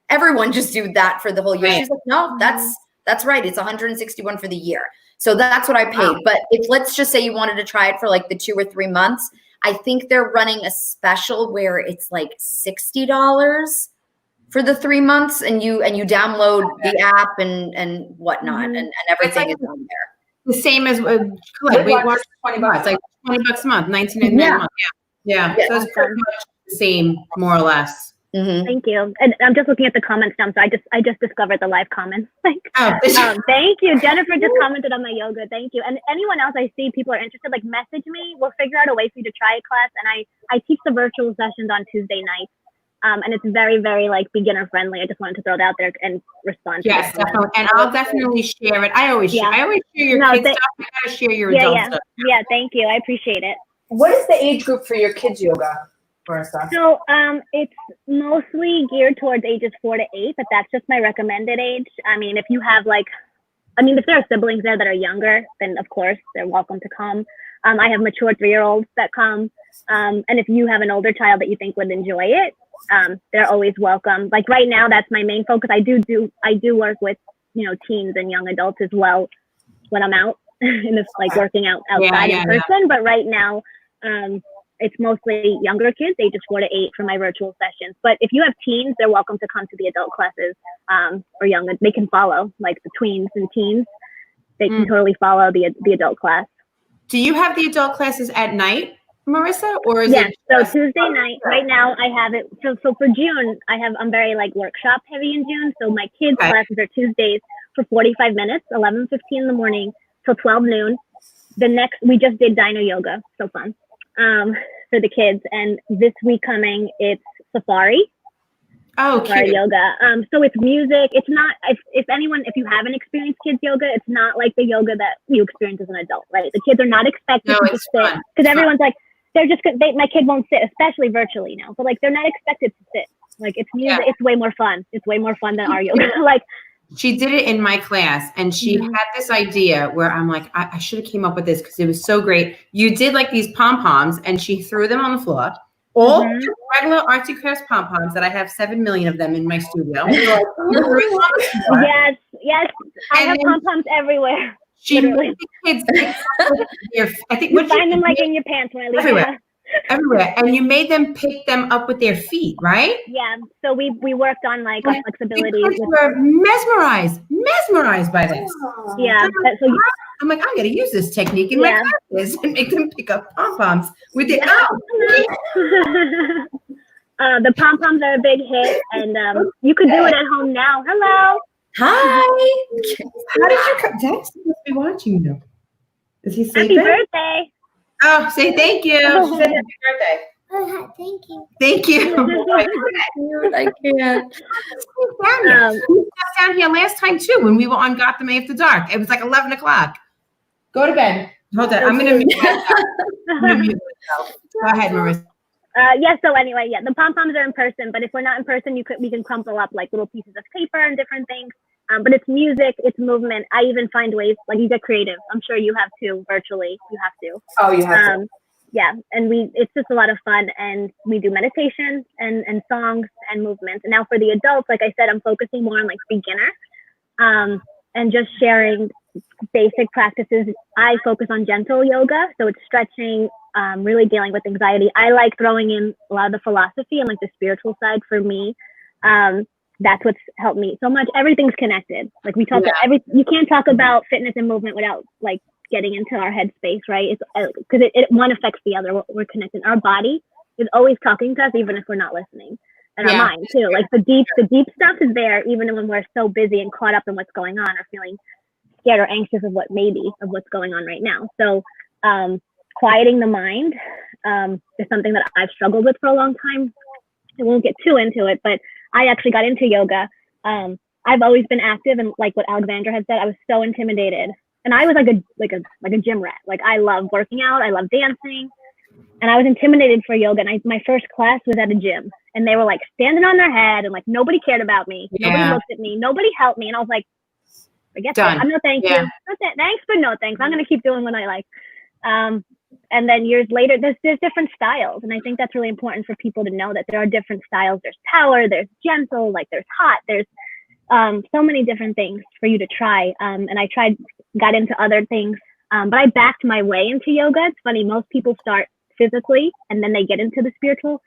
everyone just do that for the whole year? She's like, no, that's right. It's 161 for the year. So that's what I paid. Wow. But if let's just say you wanted to try it for like the 2 or 3 months, I think they're running a special where it's like $60 for the 3 months, and you download the app and whatnot, and everything is on there. The same as we watched $20, like $20 a month, $19.99 a month. Yeah. So it's pretty much the same, more or less. Mhm. Thank you. And I'm just looking at the comments now. So I just discovered the live comments. Like, Oh, thank you. Jennifer just commented on my yoga. Thank you. And anyone else I see people are interested, like message me. We'll figure out a way for you to try a class. And I teach the virtual sessions on Tuesday nights. And it's very, very like beginner friendly. I just wanted to throw it out there and respond. Yes, to it. definitely. And I'll definitely share it. I always share your kids stuff. You gotta share your adult stuff. Yeah, thank you. I appreciate it. What is the age group for your kids yoga, Marissa? So it's mostly geared towards ages 4 to 8, but that's just my recommended age. I mean, if you have if there are siblings there that are younger, then of course they're welcome to come. I have mature 3-year-olds that come. And if you have an older child that you think would enjoy it, they're always welcome. Like right now, that's my main focus. I do work with, teens and young adults as well when I'm out and it's like working out outside in person. But right now, it's mostly younger kids, ages 4 to 8 for my virtual sessions. But if you have teens, they're welcome to come to the adult classes, or young. They can follow like the tweens and teens. They can totally follow the adult class. Do you have the adult classes at night, Marissa, or is it? So Tuesday night, right now I have it. So for June, I'm very like workshop heavy in June. So my kids' classes are Tuesdays for 45 minutes, 11:15 in the morning till 12 noon. We just did Dino Yoga, so fun, for the kids. And this week coming, it's Safari. Oh, Safari yoga. So it's music. It's not, if you haven't experienced kids yoga, it's not like the yoga that you experience as an adult, right? The kids are not expected to just sit, because everyone's like, my kid won't sit, especially virtually now. But like, they're not expected to sit. Like it's music. It's way more fun. It's way more fun than our yoga. Like, she did it in my class, and she had this idea where I'm like, I should have came up with this because it was so great. You did like these pom-poms, and she threw them on the floor. All regular artsy crafts pom-poms that I have 7 million of them in my studio. Yes. I have pom-poms everywhere. She made the kids you find them like in your pants when I leave. Everywhere. And you made them pick them up with their feet, right? Yeah. So we worked on like our flexibility. The kids were mesmerized by this. Yeah. I'm like, I gotta use this technique in my classes and make them pick up pom-poms with their the pom-poms are a big hit, and you could do it at home now. Hello. Hi. How did you come? Dad's supposed to be watching you. Is he sleeping? Happy birthday. Oh, say thank you. She said happy birthday. Thank you. Thank you. I can't. Down here last time too when we were on Gotham After Dark. It was like 11 o'clock. Go to bed. Hold on. I'm gonna mute myself. Go ahead, Marissa. So anyway, the pom-poms are in person, but if we're not in person, we can crumple up like little pieces of paper and different things. But it's music, it's movement. I even find ways, like you get creative. I'm sure you have too, virtually. You have to. Oh, you have to. Yeah, and it's just a lot of fun, and we do meditation and songs and movements. And now for the adults, like I said, I'm focusing more on like beginner, and just sharing basic practices. I focus on gentle yoga, so it's stretching, really dealing with anxiety. I like throwing in a lot of the philosophy and like the spiritual side for me. That's what's helped me so much. Everything's connected. Like we talk about you can't talk about fitness and movement without like getting into our headspace, right? It's because it one affects the other. We're connected. Our body is always talking to us, even if we're not listening. And our mind too. Like the deep stuff is there, even when we're so busy and caught up in what's going on, or feeling scared or anxious of what's going on right now. So quieting the mind is something that I've struggled with for a long time. I won't get too into it, but I actually got into yoga. I've always been active, and like what Alexandra had said, I was so intimidated. And I was like a gym rat. Like I love working out, I love dancing, and I was intimidated for yoga. And my first class was at a gym, and they were like standing on their head, and like nobody cared about me. Nobody looked at me. Nobody helped me. And I was like, forget that. I'm no thank you. Thanks, but no thanks. I'm gonna keep doing what I like. And then years later, there's different styles, and I think that's really important for people to know that there are different styles. There's power, there's gentle, like there's hot, there's so many different things for you to try. And I got into other things, but I backed my way into yoga. It's funny, most people start physically and then they get into the spiritual.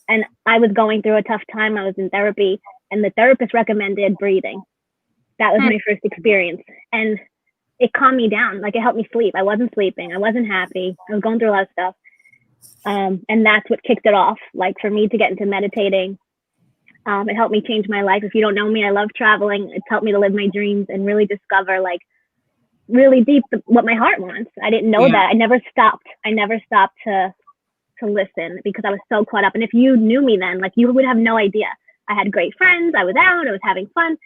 And I was going through a tough time. I was in therapy, and the therapist recommended breathing. That was my first experience, and it calmed me down. Like it helped me sleep. I wasn't sleeping. I wasn't happy. I was going through a lot of stuff. And that's what kicked it off. Like for me to get into meditating, it helped me change my life. If you don't know me, I love traveling. It's helped me to live my dreams and really discover like really deep what my heart wants. I didn't know that. I never stopped to listen because I was so caught up. And if you knew me then, like you would have no idea. I had great friends. I was out. I was having fun.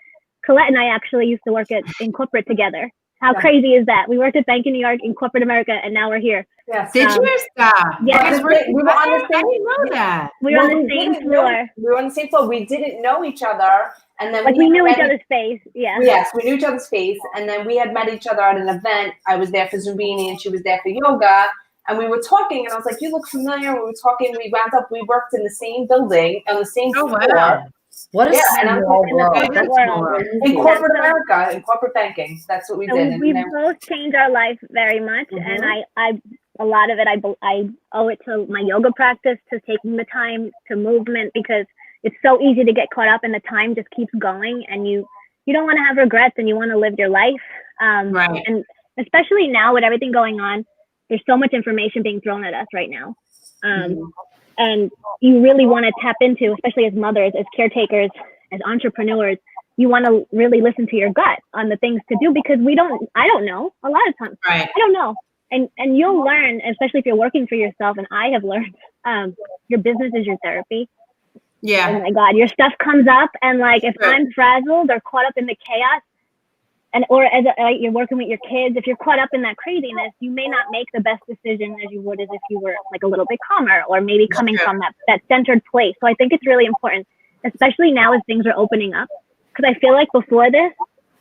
Colette and I actually used to work in corporate together. How crazy is that? We worked at Bank of New York in corporate America, and now we're here. Yes. Did you stop? Yes. We were on the same. I didn't know that. We were on the same floor. We were on the same floor. We didn't know each other, and then Like we knew each other's face. Yeah. Yes, we knew each other's face, and then we had met each other at an event. I was there for Zumbini, and she was there for yoga, and we were talking. And I was like, "You look familiar." We were talking. We wound up. We worked in the same building on the same floor. Wow. What a and I'm small talking world. about That's world. in corporate America, in corporate banking. That's what we did. And we both changed our life very much, and I a lot of it I owe it to my yoga practice, to taking the time, to movement, because it's so easy to get caught up and the time just keeps going, and you don't want to have regrets, and you want to live your life. Right. And especially now with everything going on, there's so much information being thrown at us right now. And you really want to tap into, especially as mothers, as caretakers, as entrepreneurs, you want to really listen to your gut on the things to do, because I don't know a lot of times. Right. I don't know. And you'll learn, especially if you're working for yourself. And I have learned, your business is your therapy. Yeah. Oh my God, your stuff comes up, and like if I'm frazzled or caught up in the chaos, or as you're working with your kids, if you're caught up in that craziness, you may not make the best decision as you would as if you were like a little bit calmer, or maybe coming from that centered place. So I think it's really important, especially now as things are opening up, because I feel like before this,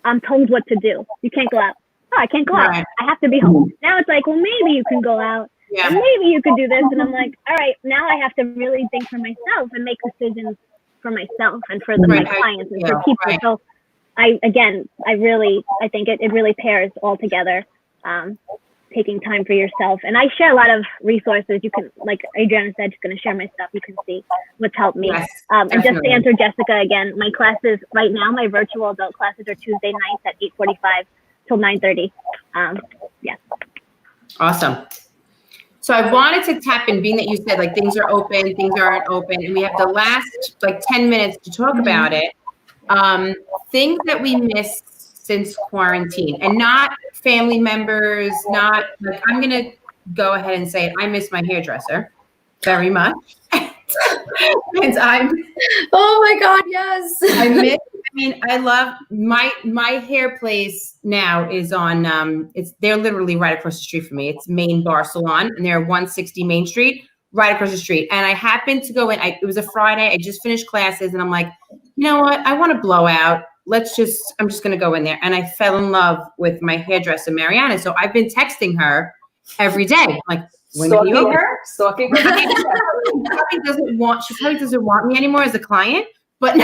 I'm told what to do. You can't go out. Oh, I can't go out. I have to be home. Now it's like, well, maybe you can go out. Yeah. And maybe you could do this. And I'm like, all right, now I have to really think for myself and make decisions for myself and for my clients and for people. Right. So I think it really pairs all together, taking time for yourself. And I share a lot of resources. You can, like Adriana said, she's going to share my stuff. You can see what's helped me. Yes, and just to answer Jessica again, my classes right now, my virtual adult classes are Tuesday nights at 8:45 till 9:30. Yeah. Awesome. So I wanted to tap in, being that you said like things are open, things aren't open, and we have the last like 10 minutes to talk about it. Things that we missed since quarantine, and not family members, not like, I'm going to go ahead and say it. I miss my hairdresser very much. And oh my God, yes. I love my hair place now is on, they're literally right across the street from me. It's Main Bar Salon, and they're 160 Main Street, right across the street. And I happened to go in, it was a Friday. I just finished classes, and I'm like, you know what? I want to blow out. I'm just going to go in there. And I fell in love with my hairdresser, Mariana. So I've been texting her every day. Like, Stalking her. She probably doesn't want me anymore as a client, but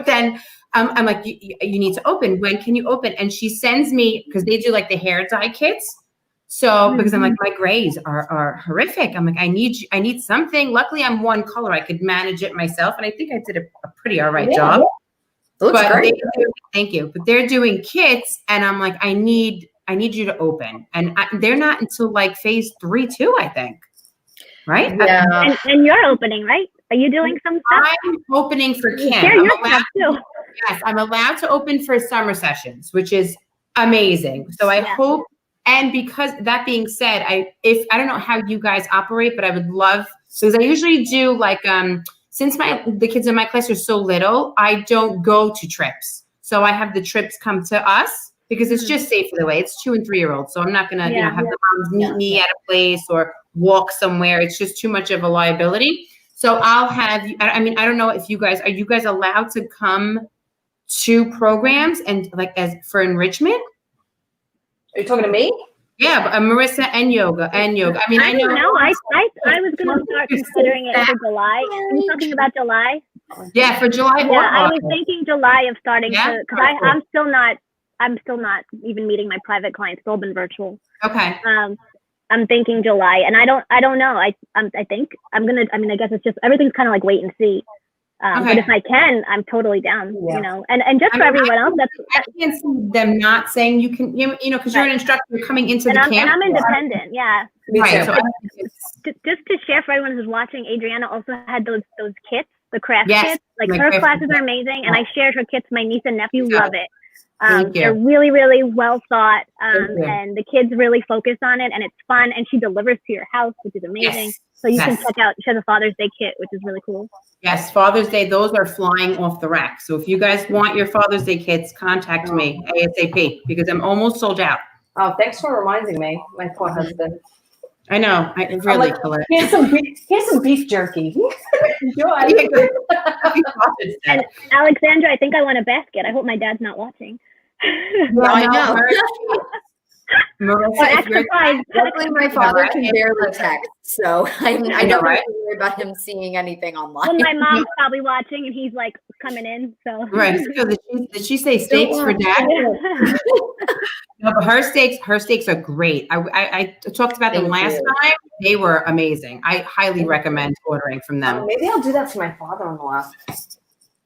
then I'm like, you need to open. When can you open? And she sends me, because they do like the hair dye kits. So because I'm like, my grays are horrific. I'm like, I need something. Luckily, I'm one color. I could manage it myself, and I think I did a pretty all right job. Looks great. Thank you. But they're doing kits, and I'm like, I need you to open, and they're not until like phase 3 too, I think. Right? Yeah. And you're opening, right? Are you doing some stuff? I'm opening for Kim. Share your stuff too. Yes, I'm allowed to open for summer sessions, which is amazing. So I hope, and because that being said, I don't know how you guys operate, but I would love, because I usually do like, since the kids in my class are so little, I don't go to trips. So I have the trips come to us, because it's just safer the way. It's 2 and 3 year olds. So I'm not going to have the moms meet me at a place or walk somewhere. It's just too much of a liability. So I'll have, I don't know if are you guys allowed to come to programs and like as for enrichment? Are you talking to me? Yeah, but Marissa and yoga. I know. I was going to start considering it for July. Are you talking about July? Yeah, for July. Yeah, I was thinking July of starting to, because I'm still not even meeting my private clients. It's all been virtual. Okay. I'm thinking July, and I don't know. I think I'm gonna. I guess it's just everything's kind of like wait and see. But if I can, I'm totally down, Yeah. you know, and just for everyone else, I can't see them not saying you can, you know, because you're an instructor, you're coming into the camp. and I'm independent. Yeah. Me Right. too. So I think it's, Just to share for everyone who's watching, Adriana also had those kits, the craft Yes, kits. Like my her craft classes kits. are amazing, and I shared her kits. My niece and nephew Yeah. love it. Thank you. They're really, really well thought, Thank you. and the kids really focus on it, and it's fun. And she delivers to your house, which is amazing. Yes. So you can Yes. check out. She has a Father's Day kit, which is really cool. Yes, Father's Day, those are flying off the rack. So if you guys want your Father's Day kits, contact me ASAP because I'm almost sold out. Oh, thanks for reminding me. My poor husband. I know. I I'm really like, Colette. here's some beef jerky. Enjoy. And Alexandra, I think I want a basket. I hope my dad's not watching. I know. Marissa, Or if extra you're- fries. Luckily, my father can barely text, so I know, never right? have to worry about him seeing anything Well, online. my mom's probably watching, and he's like coming in. So Right. So did she say steaks for dad? No, but her steaks are great. I talked about them Thank last you. time. They were amazing. I highly recommend ordering from them. Maybe I'll do that for my father-in-law.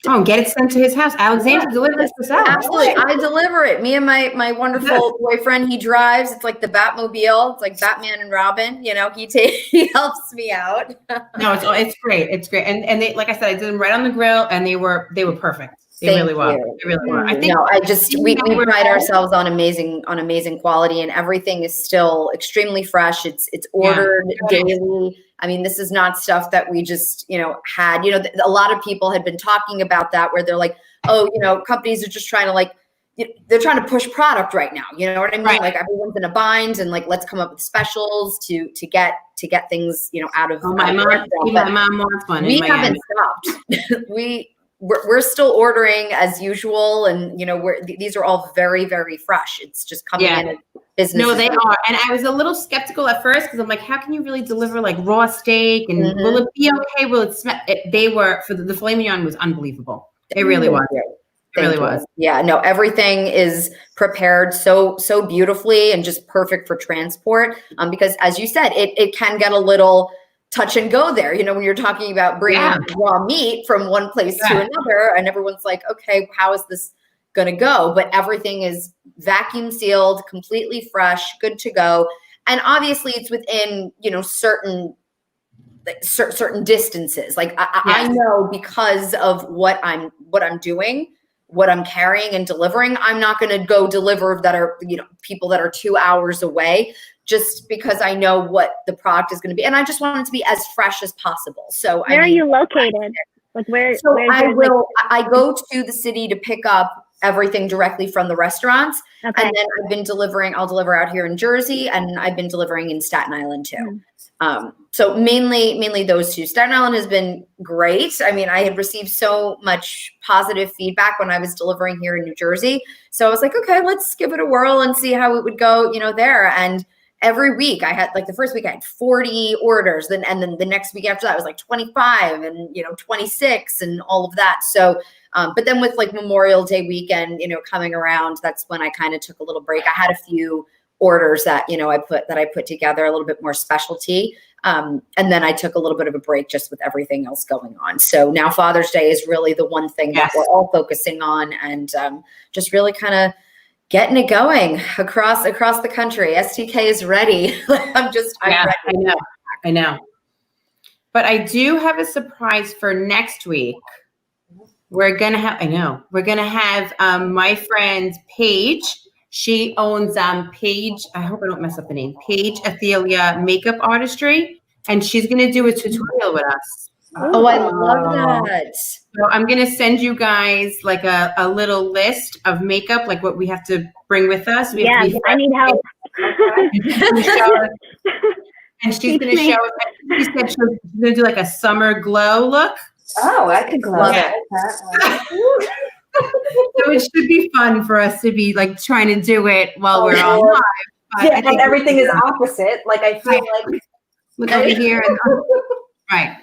Oh, and get it sent to his house. Alexandra delivers herself. Absolutely, I deliver it. Me and my wonderful boyfriend, he drives. It's like the Batmobile. It's like Batman and Robin. You know, he helps me out. No, it's great. It's great. And they, like I said, I did them right on the grill, and they were perfect. They Thank really were. you. They really were. I think No, we pride ourselves on amazing quality, and everything is still extremely fresh. It's ordered daily. I mean, this is not stuff that we just, had, a lot of people had been talking about that where they're like, oh, companies are just trying to they're trying to push product right now. You know what I mean? Right. Like everyone's in a bind and like, let's come up with specials to get things, out of. my mom wants one. We in Miami. haven't stopped. We're still ordering as usual, and these are all very, very fresh. It's just coming in as business. No, they are. And I was a little skeptical at first because I'm like, how can you really deliver like raw steak? And will it be okay? Will it smell? They were, for the filet mignon was unbelievable. It really was. It really was. Yeah, no, everything is prepared so beautifully and just perfect for transport. Because as you said, it can get a little touch and go there. When you're talking about bringing raw meat from one place to another, and everyone's like, okay, how is this going to go? But everything is vacuum sealed, completely fresh, good to go. And obviously it's within, certain distances. Like I know because of what I'm doing, what I'm carrying and delivering, I'm not going to go deliver that are, people that are 2 hours away, just because I know what the product is going to be. And I just want it to be as fresh as possible. So where are you located? Like where? So where's I your, will, I go to the city to pick up everything directly from the restaurants. Okay. And then I'll deliver out here in Jersey, and I've been delivering in Staten Island too. So mainly those two. Staten Island has been great. I mean, I had received so much positive feedback when I was delivering here in New Jersey. So I was like, okay, let's give it a whirl and see how it would go, there. And every week I had, like the first week I had 40 orders, and then the next week after that was like 25 and 26 and all of that. So but then with like Memorial Day weekend, coming around, that's when I kind of took a little break. I had a few orders that, I put together a little bit more specialty. And then I took a little bit of a break just with everything else going on. So now Father's Day is really the one thing that we're all focusing on, and just really kind of getting it going across the country. STK is ready. I'm ready. I know. But I do have a surprise for next week. We're going to have my friend Paige. She owns Paige. I hope I don't mess up the name. Paige Athelia Makeup Artistry. And she's going to do a tutorial with us. Oh, I love that. So I'm going to send you guys like a little list of makeup, like what we have to bring with us. I need help. And she's going to show us. She said she's going to do like a summer glow look. Oh, I could love Yeah. it. So it should be fun for us to be like trying to do it while we're on live. Yeah, and everything is opposite. Like I feel like look over here. And, right.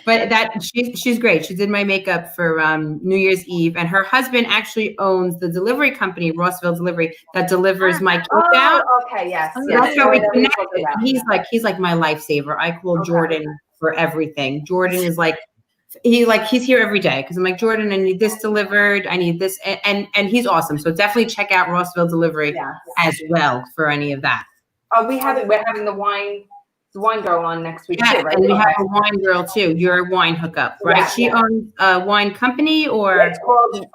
But she's great. She did my makeup for New Year's Eve, and her husband actually owns the delivery company, Rossville Delivery, that delivers my cake out. Okay, yes. That's how we connected. He's like my lifesaver. I call Jordan for everything. Jordan is like he's here every day because I'm like, Jordan, I need this delivered. I need this. And he's awesome. So definitely check out Rossville Delivery as well for any of that. We're having the wine girl on next week Yeah, too, right? and we have a wine girl too. You're a wine hookup, right? Yeah, She owns a wine company or it's called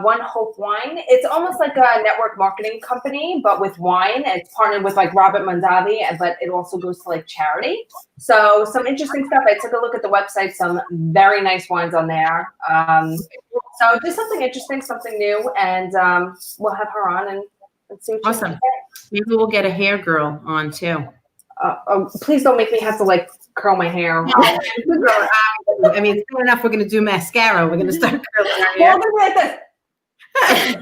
One Hope Wine. It's almost like a network marketing company, but with wine. It's partnered with like Robert Mondavi, but it also goes to like charity. So some interesting stuff. I took a look at the website, some very nice wines on there. So just something interesting, something new, and we'll have her on and see what she has to say. Maybe we'll get a hair girl on too. Please don't make me have to like curl my hair. No, I mean, it's good enough. We're going to do mascara. We're going to start curling our hair. Well, like this.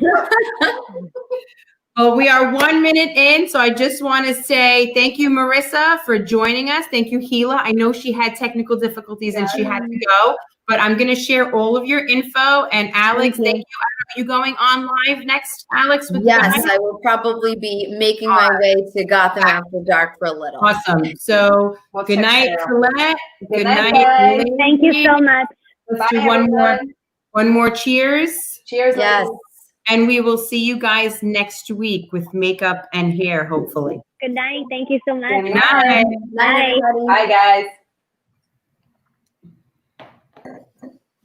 Well, we are 1 minute in, so I just want to say thank you, Marissa, for joining us. Thank you, Gila. I know she had technical difficulties and she had to go, but I'm going to share all of your info. And Alex, thank you. Are you going on live next, Alex? Yes, I will probably be making my way to Gotham after dark for a little. Awesome. So good night, Colette. Good night. Guys. Thank you so much. Let's do one more cheers. Cheers. Yes. Ladies. And we will see you guys next week with makeup and hair, hopefully. Good night. Thank you so much. Good night. Night, everybody. Bye, guys.